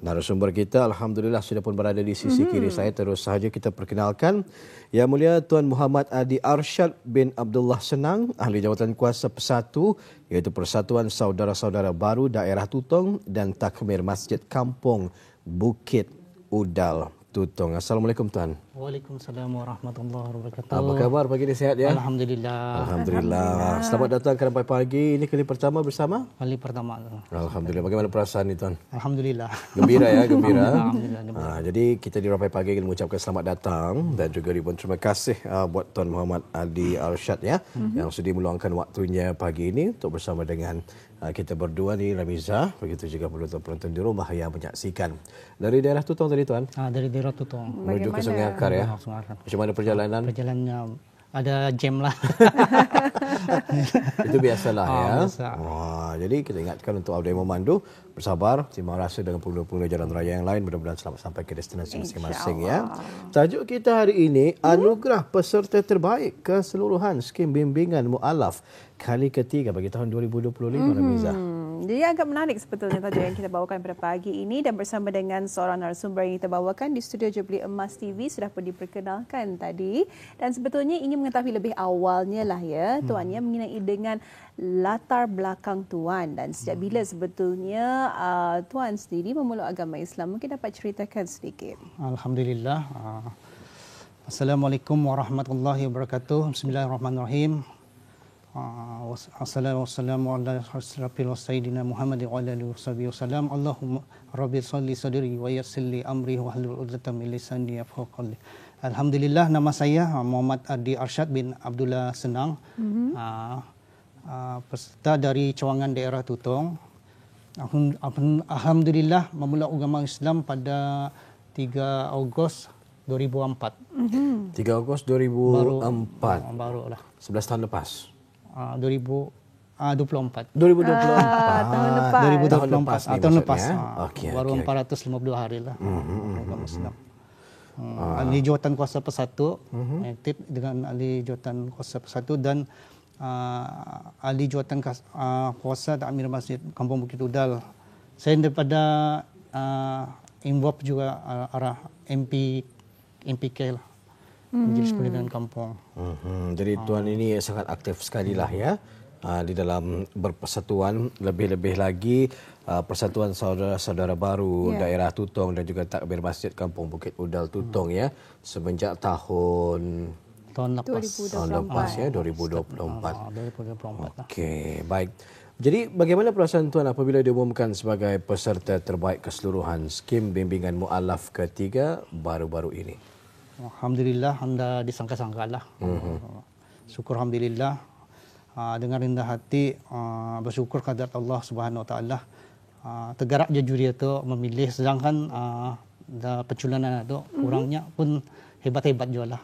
Narasumber kita alhamdulillah sudah pun berada di sisi kiri saya. Terus sahaja kita perkenalkan Yang Mulia Tuan Muhammad Adi Arsyad bin Abdullah Senang, Ahli Jawatan Kuasa Persatu iaitu Persatuan Saudara-Saudara Baru Daerah Tutong dan Takmir Masjid Kampung Bukit Udal Tutong. Assalamualaikum Tuan. Waalaikumsalam warahmatullahi wabarakatuh. Apa khabar pagi ini, sihat ya? Alhamdulillah. Alhamdulillah. Selamat datang ke Rampai Pagi. Ini kali pertama bersama? Kali pertama. Alhamdulillah. Bagaimana perasaan ni Tuan? Alhamdulillah. Gembira ya, gembira. Alhamdulillah. Jadi kita di Rampai Pagi ingin mengucapkan selamat datang dan juga ribuan terima kasih buat Tuan Muhammad Adi Arsyad ya yang sudi meluangkan waktunya pagi ini untuk bersama dengan kita berdua ni Ramiza, begitu juga penonton-penonton di rumah yang menyaksikan. Dari daerah Tutong tadi Tuan? Dari daerah Tutong. Menuju ke Sungai Akar ya? Macam mana perjalanan? Perjalanannya ada jam lah. Itu biasalah ya. Biasa. Jadi kita ingatkan untuk awak yang memandu bersabar, terima rasa dengan pengguna-pengguna jalan raya yang lain, mudah-mudahan selamat sampai ke destinasi masing-masing ya. Tajuk kita hari ini anugerah peserta terbaik keseluruhan skim bimbingan mualaf kali ketiga bagi tahun 2025 Ramiza. Jadi agak menarik sebetulnya tajuk yang kita bawakan pada pagi ini dan bersama dengan seorang narasumber yang kita bawakan di studio Jubilee Emas TV sudah pun diperkenalkan tadi dan sebetulnya ingin mengetahui lebih awalnya lah ya Tuan ya mengenai dengan latar belakang Tuan dan sejak bila sebetulnya Tuan sendiri memeluk agama Islam, mungkin dapat ceritakan sedikit. Alhamdulillah. Assalamualaikum warahmatullahi wabarakatuh. Bismillahirrahmanirrahim. Wassalamu ala asyrafil sayyidina Muhammad wa ala alihi wasallam. Allahumma rabbi shalli sadri wa yassir li amri wa hlul 'uqdatam min lisani yafqahu qawli. Alhamdulillah, nama saya Muhammad Adi Arsyad bin Abdullah Senang. Peserta dari Cawangan daerah Tutong. Alhamdulillah memulai agama Islam pada 3 Ogos 2004. 3 Ogos 2004. Baru lah. 11 tahun lepas. 2024. 2024. Tahun lepas. Tahun lepas. Okay, baru 452 hari lah. Agama Islam. Ahli Jawatan Kuasa Persatu, aktif dengan Ahli Jawatan Kuasa Persatu dan Ahli Jawatan Kuasa Takmir Masjid Kampung Bukit Udal. Saya daripada involve juga arah MPK lah. Majlis Perlindungan Kampung. Jadi Tuan ini sangat aktif sekali lah ya di dalam berpersatuan, lebih-lebih lagi Persatuan Saudara-Saudara Baru Daerah Tutong dan juga Takmir Masjid Kampung Bukit Udal Tutong ya semenjak tahun lepas ya 2024. 2024. Okey, baik. Jadi bagaimana perasaan Tuan apabila diumumkan sebagai peserta terbaik keseluruhan skim bimbingan mualaf ketiga baru-baru ini? Alhamdulillah, anda disangka-sangka lah. Syukur Alhamdulillah. Dengan rendah hati bersyukur kehadirat Allah Subhanahu Wa Taala. Tergerak je juri itu memilih, sedangkan pencalonan itu kurangnya pun hebat-hebat juga lah.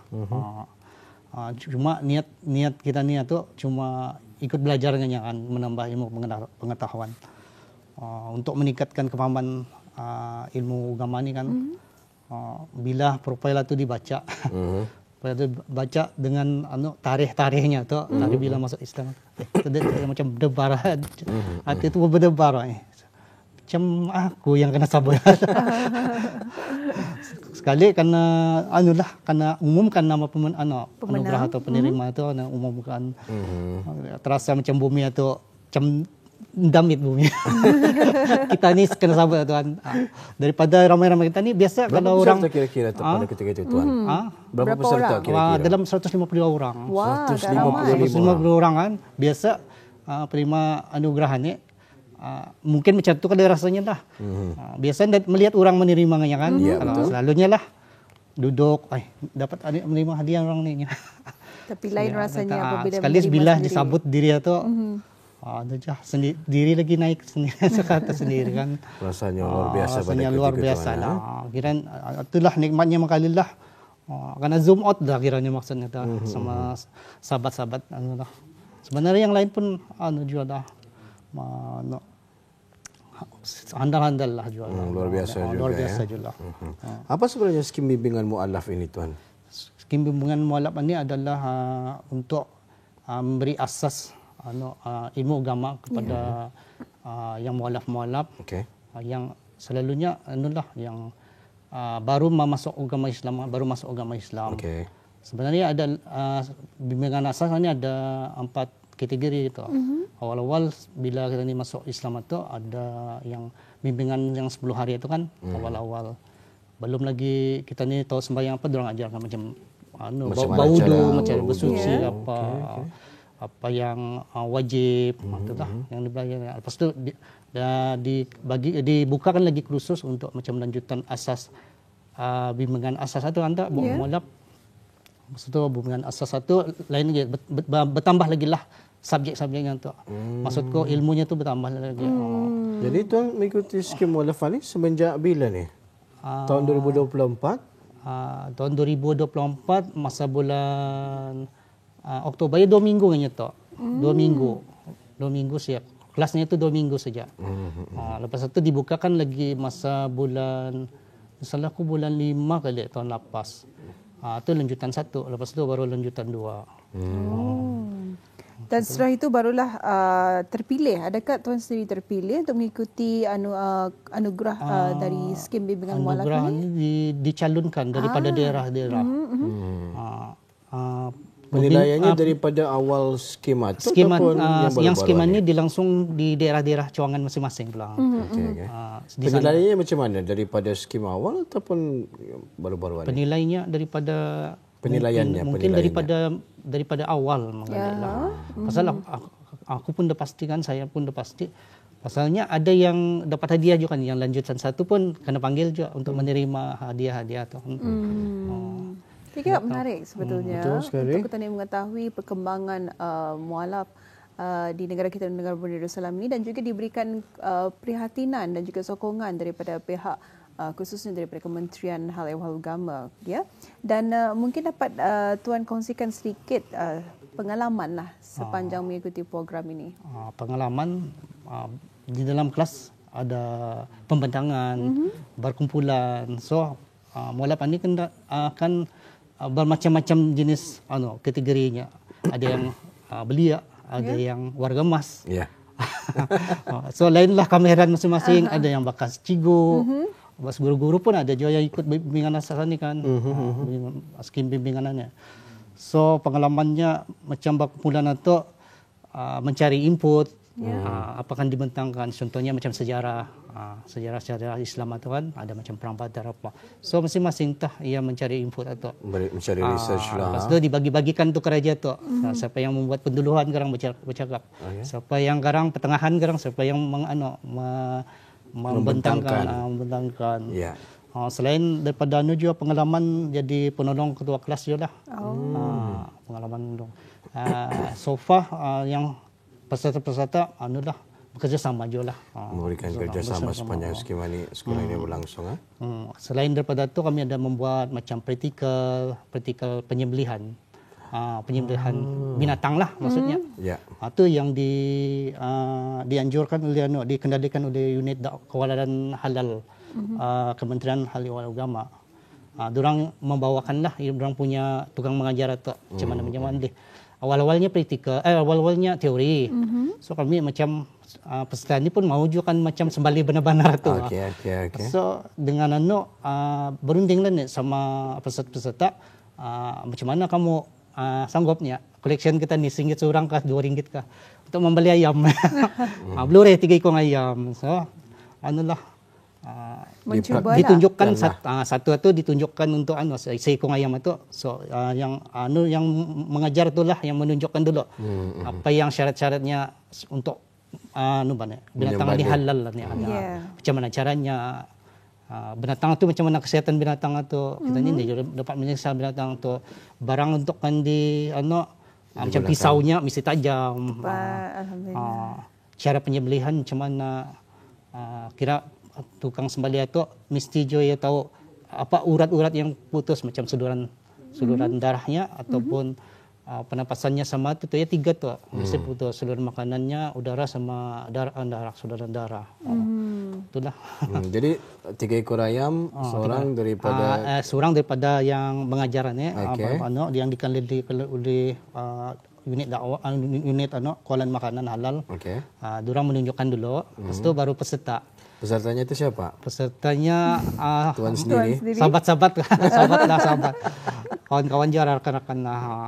Cuma niat kita ni tu cuma ikut belajarnya kan, menambah ilmu pengetahuan untuk meningkatkan kepahaman ilmu agama ni kan. Bila profil itu dibaca, profil itu baca dengan tarikh-tarikhnya tu, tarikh bila masuk Islam, macam berdebar, hati itu berdebar. Macam aku yang kena sabar. Sekali karena karena umumkan nama anugerah atau penerima itu, umumkan terasa macam bumi itu macam damit bumi. Kita ni kena sabar Tuan. Daripada ramai-ramai kita ni biasa berapa kalau orang kira-kira pada ketika itu Tuan? Berapa peserta kira-kira? Dalam 152 orang. Wah, 150 orang kan. Biasa penerima anugerah ni mungkin macam tu kan rasanya lah. Biasa melihat orang menerimanya kan. Selalunya lah duduk, dapat menerima hadiah orang ni. Tapi lain rasanya apabila sekali bila disambut diri tu. Diri lagi naik sendiri sekata sendiri kan. Rasanya luar biasa pada rasanya luar biasa lah. Kira itulah nikmatnya makalillah. Karena zoom out dah kiranya maksudnya sama sahabat-sahabat lah. Sebenarnya yang lain pun juga dah handal-handal lah juga. Luar biasa juga. Luar biasa juga. Apa sebenarnya skim bimbingan mualaf ini Tuan? Skim bimbingan mualaf ini adalah untuk memberi asas ilmu agama kepada yang mualaf-mualaf yang selalunya anulah yang baru masuk agama Islam. Okey. Sebenarnya ada bimbingan asas ni ada 4 kategori itu. Awal-awal bila kita ni masuk Islam itu ada yang bimbingan yang 10 hari itu kan awal-awal. Belum lagi kita ni tahu sembahyang apa dorang ajarkan macam bau wudu, macam bersuci apa yang wajib itulah yang dibelajar. Lepas tu dibukakan lagi kursus untuk macam lanjutan asas bimbingan asas itu anda mulap. Maksud tu bimbingan asas satu lain lagi bertambah lagi lah subjek-subjeknya tu. Maksudku ilmunya tu bertambah lagi. Jadi tuan mengikuti skim mualafah ni semenjak bila ni? Tahun 2024? Tahun 2024 masa bulan Oktober ya 2 minggu hanya tu. 2 minggu. 2 minggu siap. Kelasnya itu 2 minggu saja. Lepas itu dibukakan lagi masa bulan salah aku bulan 5 kali tahun lepas. Itu lanjutan 1, lepas itu baru lanjutan 2. Dan setelah itu barulah terpilih. Adakah tuan sendiri terpilih untuk mengikuti anugerah dari skim bimbingan mualaf anugerah ini? Dicalonkan daripada daerah-daerah. Penilaiannya daripada awal skim itu ataupun yang skim ini dilangsung di daerah-daerah cawangan masing-masing pula. Okay. Penilaiannya macam mana? Daripada skim awal ataupun baru-baru ini? Penilaiannya daripada mungkin daripada awal mengenai. Pasal aku pun dah pastikan, saya pun dah pasti. Pasalnya ada yang dapat hadiah juga kan, yang lanjutan 1 pun kena panggil juga untuk menerima hadiah-hadiah tu. Saya kira menarik sebetulnya untuk kita ni mengetahui perkembangan mualaf di negara kita, negara Brunei Darussalam ini, dan juga diberikan perhatian dan juga sokongan daripada pihak khususnya daripada Kementerian Hal Ehwal Agama, ya. Dan mungkin dapat tuan kongsikan sedikit pengalaman lah sepanjang mengikuti program ini. Pengalaman di dalam kelas ada pembentangan, berkumpulan. So mualaf ini akan bermacam-macam jenis kategorinya. Ada yang belia, ada yang warga emas. So lainlah kameran masing-masing. Ada yang bakas cigu. Bas guru-guru pun ada juga yang ikut bimbingan asas ni kan. Skim bimbinganannya. So pengalamannya macam berkumpulan itu mencari input. Apa kan dibentangkan, contohnya macam sejarah Islam itu kan ada macam perang Badar apa. So masing-masing ia mencari input atau mencari research lah. Lepas tu dibagi-bagikan tu kerja tu. Siapa yang membuat penduluhan garang bercakap. Siapa yang garang pertengahan garang, siapa yang membentangkan. Selain daripada juga pengalaman jadi penolong ketua kelas juga lah. Pengalaman so far yang peserta-peserta bekerjasama juga lah. Memberikan kerjasama sepanjang sekolah ini berlangsung. Selain daripada itu kami ada membuat macam praktikal penyembelihan. Penyembelihan binatang lah maksudnya. Itu yang dianjurkan oleh dikendalikan oleh unit kawalan halal Kementerian Hal Ehwal Agama. Dorang membawakanlah, dorang punya tukang mengajar atau macam mana deh. Awal-awalnya praktikal, awal-awalnya teori. So kami macam peserta ni pun mau juga kan macam sembali benar-benar tu. Okay. So dengan berundinglah ni sama peserta macam mana kamu sanggupnya collection kita ni RM1 seorang kah RM2 kah untuk membeli ayam. Blu-ray 3 ekor ayam. So ditunjukkan satu itu ditunjukkan untuk seekor ayam itu. So yang mengajar itulah yang menunjukkan dulu apa yang syarat-syaratnya untuk binatang ini halal lah ni ada. Macam mana caranya binatang itu, macam mana kesihatan binatang itu. Kita ni dapat menyiksa binatang itu. Barang untuk kan macam pisaunya mesti tajam. Cara penyembelihan macam mana, kira tukang sembelih itu mesti dia tahu apa urat-urat yang putus, macam suduran darahnya ataupun penapasannya sama tu ya 3 tu mesti putus, saluran makanannya, udara sama darah saluran darah. Itulah. Jadi 3 ekor ayam, seorang daripada yang mengajarannya yang dikendalikan oleh unit kawalan makanan halal. Dorang menunjukkan dulu, lepas tu baru peserta. Pesertanya itu siapa? Pesertanya Tuan sendiri. sahabat-sahabat sahabat. Kawan-kawan juga, rakan-rakan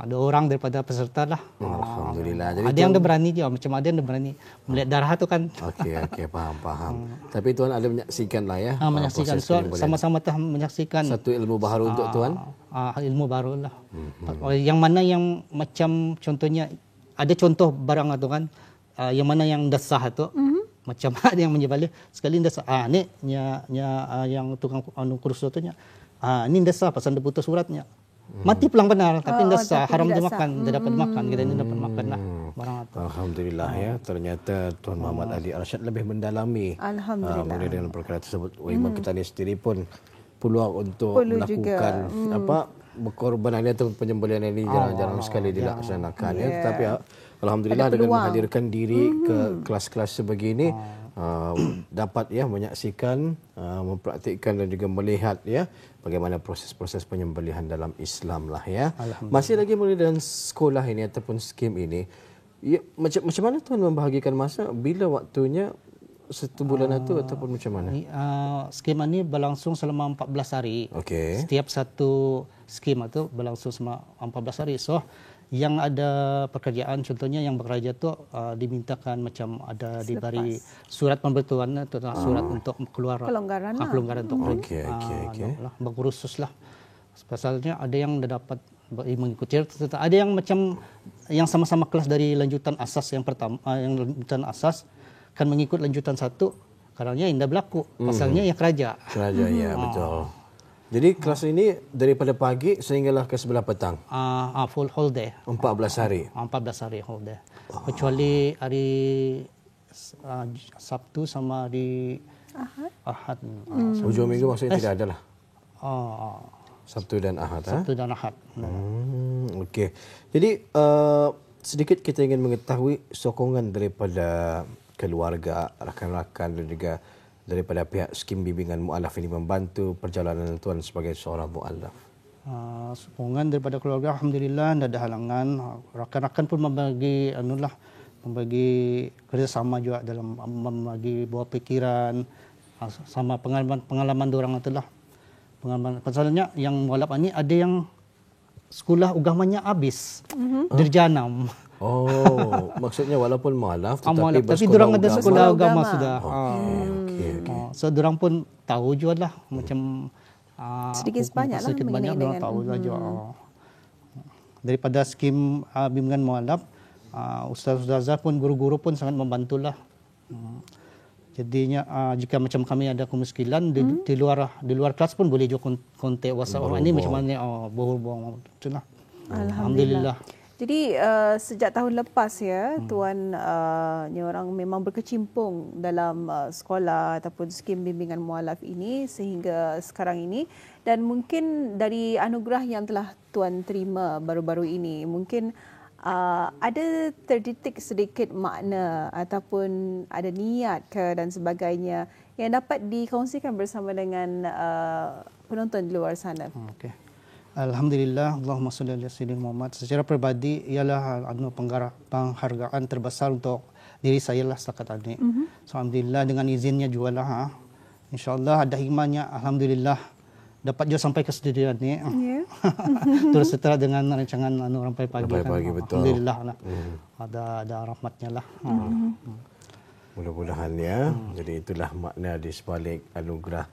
2 orang daripada peserta lah. Alhamdulillah. Jadi ada yang dah berani juga, macam ada yang dah berani melihat darah tu kan. Okey, faham. Tapi Tuan ada menyaksikan lah ya. Menyaksikan, so, sama-sama menyaksikan. Satu ilmu baru untuk Tuan. Ilmu baru lah. Yang mana yang macam contohnya, ada contoh barang tu kan, yang mana yang dah sah tu. Macam ada yang menyebalik sekali dah sah. Ni yang tukang kursus tu nya. Ni dah sah pasal dia putus suratnya. Mati pulang benar tapi dah sah, haram dimakan, dia dapat makan, kita ni dapat makan lah barang tu. Alhamdulillah ya, ternyata Tuan Muhammad Adi Arsyad lebih mendalami mengenai dengan perkara tersebut. Imam kita ni sendiri pun peluang untuk melakukan berkorban ini atau penyembelihan ini jarang-jarang sekali dilaksanakan ya. Tetapi alhamdulillah dengan menghadirkan diri ke kelas-kelas sebegini dapat ya menyaksikan, mempraktikkan dan juga melihat ya bagaimana proses-proses penyembelihan dalam Islam lah ya. Masih lagi mengenai dalam sekolah ini ataupun skim ini, ya, macam mana Tuan membahagikan masa, bila waktunya, 1 bulan itu ataupun macam mana? Skim ini berlangsung selama 14 hari. Okey. Setiap satu skim itu berlangsung selama 14 hari. So yang ada pekerjaan, contohnya yang bekerja tu dimintakan macam ada diberi surat pemberitahuan atau surat untuk keluar kelonggaran untuk berkursus lah. Pasalnya ada yang dah dapat mengikuti, ada yang macam yang sama-sama kelas dari lanjutan asas yang pertama, yang lanjutan asas kan mengikut lanjutan 1, karena indah berlaku pasalnya yang kerja ya, betul. Jadi kelas ini daripada pagi sehinggalah ke sebelah petang. Full whole day. 14 hari. 14 hari whole day. Kecuali hari Sabtu sama hari Ahad. Hujung minggu maksudnya tidak ada lah. Sabtu dan Ahad. Sabtu dan Ahad. Okey. Jadi sedikit kita ingin mengetahui sokongan daripada keluarga, rakan-rakan dan juga daripada pihak skim bimbingan mu'alaf ini membantu perjalanan Tuan sebagai seorang mu'alaf. Sokongan daripada keluarga alhamdulillah, tidak ada halangan. Rakan-rakan pun membagi membagi kerjasama juga dalam membagi buah pikiran, sama pengalaman diorang itulah. Pengalaman pasalnya yang mu'alaf ini ada yang sekolah agamanya habis derjanam. Maksudnya walaupun mu'alaf tapi diorang ada sekolah agama sudah. So diorang pun tahu juga lah macam sedikit sebanyak diorang tahu juga. Daripada skim bimbingan mu'alaf, ustaz-ustazah pun, guru-guru pun sangat membantulah. Jadinya jika macam kami ada kemiskinan di luar kelas pun boleh juga kontak WhatsApp. Ini macam mana berhubung itulah. Alhamdulillah. Jadi sejak tahun lepas ya, Tuan ni orang memang berkecimpung dalam sekolah ataupun skim bimbingan mu'alaf ini sehingga sekarang ini, dan mungkin dari anugerah yang telah Tuan terima baru-baru ini, mungkin ada terdetik sedikit makna ataupun ada niat ke dan sebagainya yang dapat dikongsikan bersama dengan penonton di luar sana. Okey. Alhamdulillah, Allahumma salli ala sayyidina Muhammad. Secara peribadi ialah penghargaan terbesar untuk diri saya lah setakat ini. So, alhamdulillah dengan izinnya juga lah. InsyaAllah ada hikmahnya. Alhamdulillah dapat juga sampai ke studio ni. Terus setelah dengan rancangan Rampai Pagi kan. Betul. Alhamdulillah lah. Ada rahmatnya lah. Mudah-mudahan ya. Jadi itulah makna di sebalik anugerah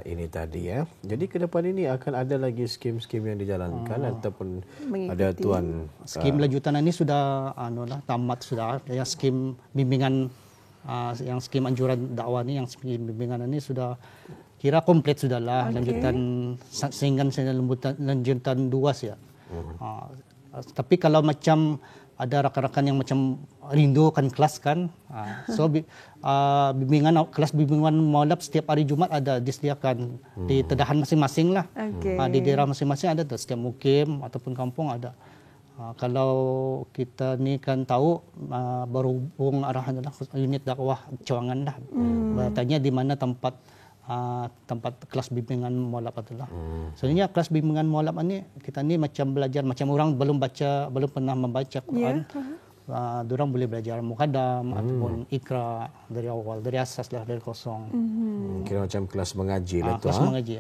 ini tadi ya. Jadi ke depan ini akan ada lagi skim-skim yang dijalankan ataupun ada Tuan skim lanjutan ini sudah tamat sudah. Ya, skim bimbingan yang skim anjuran dakwah ni, yang skim bimbingan ini sudah kira komplit sudahlah. Lanjutan sehingga lanjutan 2 ya. Tapi kalau macam ada rakan-rakan yang macam rindukan kelas kan, so kelas bimbingan mu'alaf setiap hari Jumat ada disediakan di tedahan masing-masing lah. Di daerah masing-masing ada tu, setiap mukim ataupun kampung ada. Kalau kita ni kan tahu berhubung arahan adalah unit dakwah Cawangan lah. Bertanya di mana tempat kelas bimbingan mu'alaf itulah. Sebenarnya kelas bimbingan mu'alaf ni kita ni macam belajar macam orang belum pernah membaca Quran. Diorang boleh belajar mukadam ataupun ikra dari awal, dari asas lah, dari kosong. Kira macam kelas mengaji lah tu. Kelas mengaji.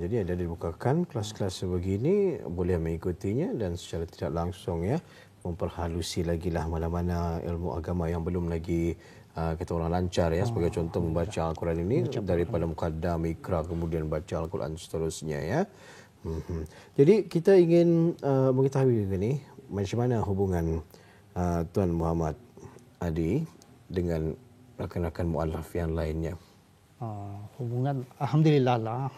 Jadi ada dibukakan kelas-kelas sebegini, boleh mengikutinya dan secara tidak langsung ya memperhalusi lagi lah mana-mana ilmu agama yang belum lagi kita orang lancar ya. Sebagai contoh membaca Al-Quran ini daripada mukaddam, ikra, kemudian baca Al-Quran seterusnya ya. Jadi kita ingin mengetahui ini macam mana hubungan Tuan Muhammad Adi dengan rakan-rakan mu'alaf yang lainnya. Hubungan alhamdulillah lah.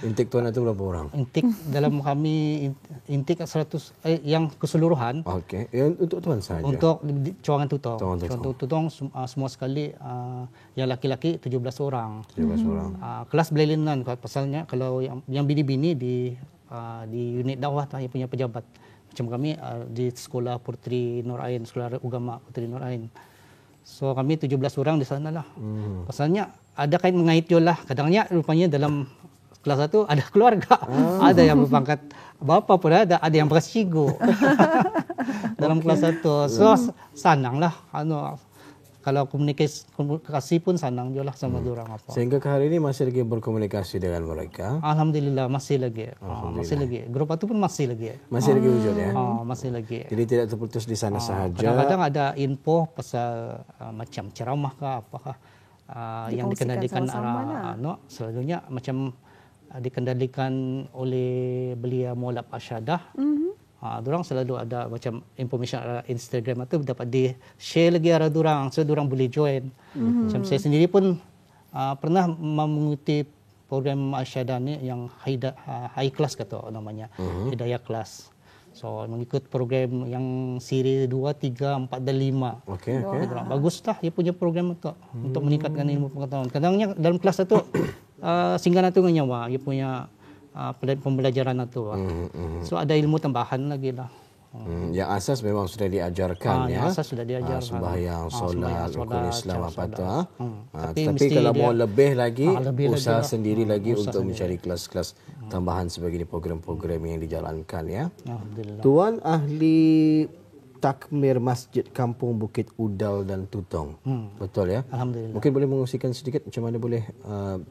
Intik tuan itu berapa orang? Intik dalam kami intik 100 yang keseluruhan. Okey. Untuk tuan saja. Untuk cawangan tutong. Cawangan Tutong semua sekali yang laki-laki 17 orang. 17 orang. Kelas belilinan pasalnya kalau yang bini-bini di unit dakwah tu yang punya pejabat. Macam kami di sekolah Puteri Nur Ain, sekolah agama Puteri Nur Ain. So kami 17 orang di sana lah. Pasalnya ada kait mengait jo lah. Kadangnya rupanya dalam kelas 1 ada keluarga. Ada yang berpangkat bapa pun ada yang bersigo. Dalam kelas 1. So sanang lah. Kalau komunikasi pun senang je lah sama diorang apa. Sehingga ke hari ini masih lagi berkomunikasi dengan mereka? Alhamdulillah masih lagi. Masih lagi. Grup itu pun masih lagi. Masih lagi wujud ya? Masih lagi. Jadi tidak terputus di sana sahaja? Kadang-kadang ada info pasal macam ceramah kah apakah yang dikendalikan selalunya macam dikendalikan oleh belia Maulab Arsyadah. Diorang selalu ada macam information Instagram itu dapat di-share lagi arah diorang. So, diorang boleh join. Macam saya sendiri pun pernah mengikuti program Arsyadah ni yang high class kata namanya. Hidayah class. So, mengikut program yang siri 2, 3, 4 dan 5. Okey. Baguslah dia punya program itu untuk meningkatkan ilmu pengetahuan. Kadangnya dalam kelas itu singgah itu nyawa. Dia punya pembelajaran itu. So ada ilmu tambahan lagi lah. Yang asas memang sudah diajarkan ya. Yang asas sudah diajarkan. Sembahyang, solat, rukun Islam apa tu. Tapi kalau mau lebih lagi, usaha sendiri lagi untuk mencari kelas-kelas tambahan sebagai program-program yang dijalankan ya. Alhamdulillah. Tuan ahli takmir Masjid Kampung Bukit Udal dan Tutong. Betul ya? Alhamdulillah. Mungkin boleh mengungsikan sedikit macam mana boleh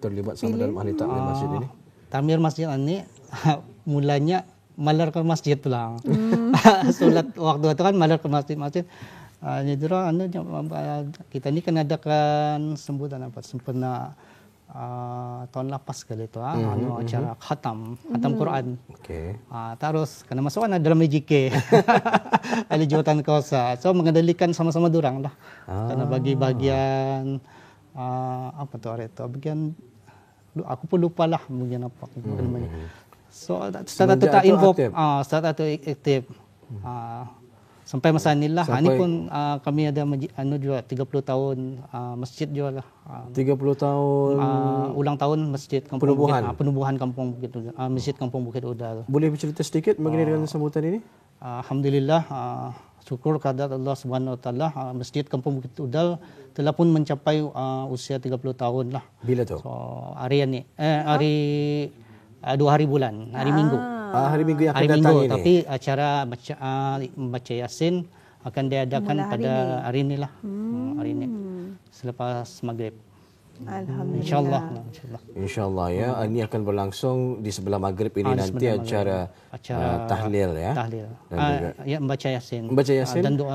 terlibat sama dalam ahli takmir masjid ini? Takmir masjid ini mulanya malar ke masjid pulang. Solat waktu itu kan malar ke masjid. Jadi kita ni kan adakan sembutan apa sempena tahun lepas kali itu acara khatam Quran. Okey. Terus kena masuk dalam MJK. Ahli jawatan kuasa. So mengendalikan sama-sama durang lah. Karena bagi bagian apa tu hari itu bagian aku pun lupa lah bagian apa namanya. So start tak involve start atau aktif. Sampai masa inilah. Ini pun kami ada juga 30 tahun masjid juga lah. 30 tahun ulang tahun masjid Kampung penubuhan Kampung Bukit Udal. Masjid Kampung Bukit Udal. Boleh bercerita sedikit mengenai dengan sambutan ini? Alhamdulillah syukur kehadirat Allah Subhanahu Wa Taala Masjid Kampung Bukit Udal telah pun mencapai usia 30 tahun lah. Bila tu? So hari ini hari 2 hari bulan, hari Minggu. Hari Minggu yang akan hari datang Minggu, ini. tapi acara membaca Yasin akan diadakan pada hari ini lah. Hari ini selepas maghrib. Alhamdulillah. InsyaAllah ya. Ini akan berlangsung di sebelah maghrib ini nanti acara tahlil ya. Tahlil. Ya, membaca Yasin. Dan doa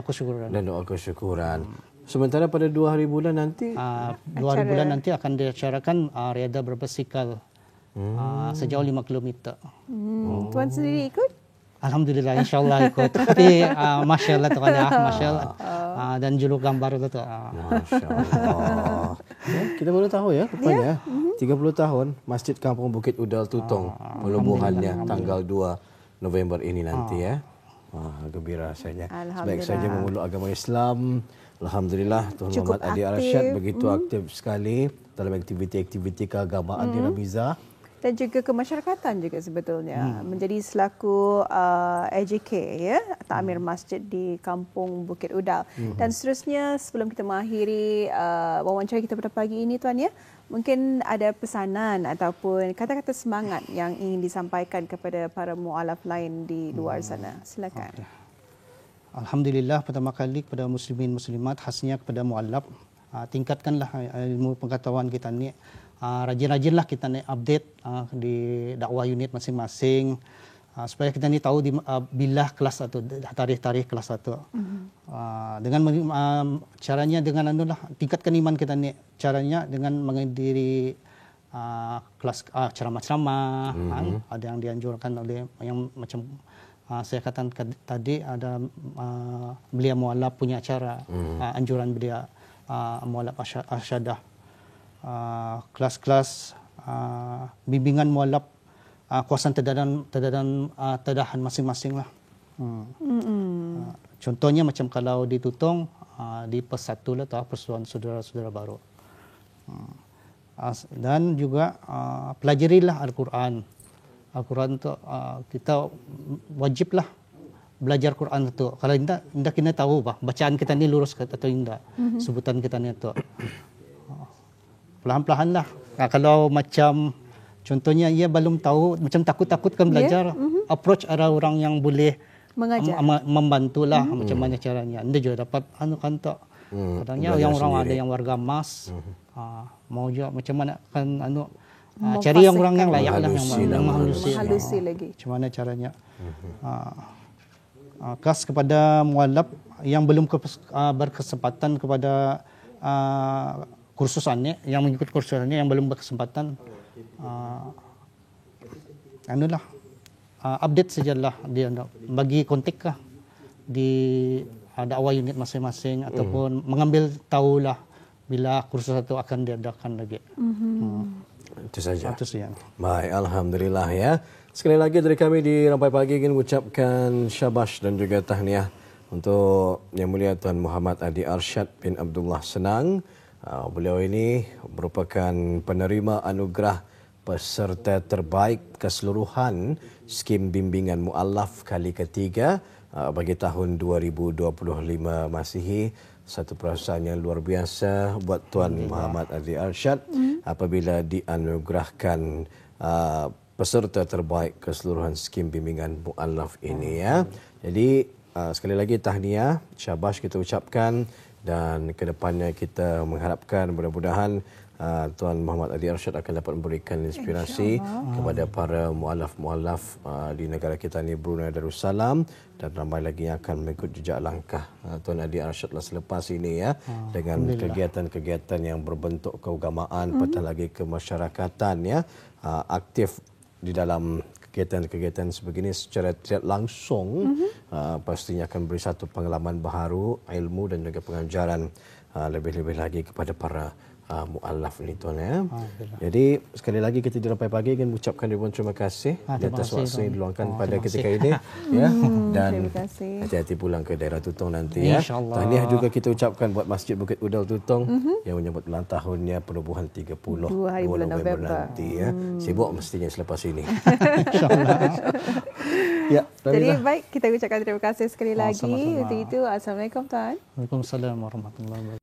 kesyukuran. Sementara pada 2 hari bulan nanti 2 hari bulan nanti akan diacarakan riadah berbasikal sejauh 5 km. Tuan sendiri ikut? Alhamdulillah, insyaAllah ikut. Tapi Masya Allah tu kan ya. Masya Allah. Dan juluk gambar itu tu. Masya Allah. Kita baru tahu ya rupanya 30 tahun Masjid Kampung Bukit Udal Tutong penubuhannya tanggal 2 November ini nanti ya. Gembira rasanya. Sebaik saja memeluk agama Islam. Alhamdulillah Tuan Muhammad Adi Arsyad begitu aktif sekali dalam aktiviti-aktiviti keagamaan di Ramiza. Dan juga kemasyarakatan juga sebetulnya. Menjadi selaku AJK, ya, Takmir Masjid di Kampung Bukit Udal. Dan seterusnya, sebelum kita mengakhiri wawancara kita pada pagi ini, Tuan, ya, mungkin ada pesanan ataupun kata-kata semangat yang ingin disampaikan kepada para mu'alaf lain di luar sana. Silakan. Alhamdulillah pertama kali kepada muslimin muslimat, khasnya kepada mualaf, tingkatkanlah ilmu pengetahuan kita ni. Rajin-rajinlah kita ni update di dakwah unit masing-masing, supaya kita ni tahu bila kelas 1, tarikh-tarikh kelas 1. Dengan caranya dengan tingkatkan iman kita ni, caranya dengan menghadiri kelas ceramah-ceramah, ada yang dianjurkan oleh yang macam saya katakan tadi, ada belia mualaf punya acara, anjuran belia mualaf arsyadah, kelas-kelas bimbingan mualaf kawasan tadahan masing-masing lah. Contohnya macam kalau di Tutong, di Persatu lah, Persatuan Saudara-saudara Baru. Dan juga pelajarilah Al-Quran. Al-Quran tu kita wajiblah belajar Quran tu. Kalau tidak kita tahu bacaan kita ni lurus atau tidak, sebutan kita ni tu. Perlahan-perlahan lah. Kalau macam contohnya ia belum tahu, macam takut-takutkan belajar, approach ada orang yang boleh mengajar, membantulah macam mana caranya. Anda juga dapat tak. Kadangnya yang orang ada yang warga emas, mau juga macam mana kan cari yang orang yang layak lah, yang menghalusi lagi. Macam mana caranya? Khas kepada mualaf yang belum berkesempatan kepada kursusannya, yang mengikut kursusannya, yang belum berkesempatan, update sajalah dia, bagi kontak lah di dakwah unit masing-masing, ataupun mengambil tahulah bila kursus itu akan diadakan lagi. Itu saja. Itu saja. Baik, alhamdulillah ya. Sekali lagi dari kami di Rampai Pagi ingin mengucapkan syabash dan juga tahniah untuk Yang Mulia Tuan Muhammad Adi Arsyad bin Abdullah Senang. Beliau ini merupakan penerima anugerah peserta terbaik keseluruhan skim bimbingan mualaf kali ketiga bagi tahun 2025 Masihi. Satu perasaan yang luar biasa buat Tuan Muhammad Adi Arsyad apabila dianugerahkan peserta terbaik keseluruhan skim bimbingan mualaf ini ya. Jadi sekali lagi tahniah, syabash kita ucapkan, dan kedepannya kita mengharapkan mudah-mudahan Tuan Muhammad Adi Arsyad akan dapat memberikan inspirasi kepada para mualaf-mualaf di negara kita ni, Brunei Darussalam, dan ramai lagi yang akan mengikut jejak langkah Tuan Adi Arsyad selepas ini ya, dengan kegiatan-kegiatan yang berbentuk keagamaan, apatah lagi kemasyarakatan ya, aktif di dalam kegiatan-kegiatan sebegini secara tidak langsung, pastinya akan beri satu pengalaman baharu, ilmu dan juga pengajaran lebih-lebih lagi kepada para mualaf ini tuan ya. Jadi sekali lagi kita di Rampai Pagi ingin mengucapkan ribuan terima kasih di atas waktu yang diluangkan pada ketika ini ya, dan hati-hati pulang ke daerah Tutong nanti ya. Tahniah juga kita ucapkan buat Masjid Bukit Udal Tutong yang menyambut ulang tahunnya penubuhan 30 bulan November nanti ya. Sibuk mestinya selepas ini. Insyaallah. Ya, jadi baik, kita ucapkan terima kasih sekali lagi. Untuk itu, Assalamualaikum tuan. Waalaikumsalam warahmatullahi wabarakatuh.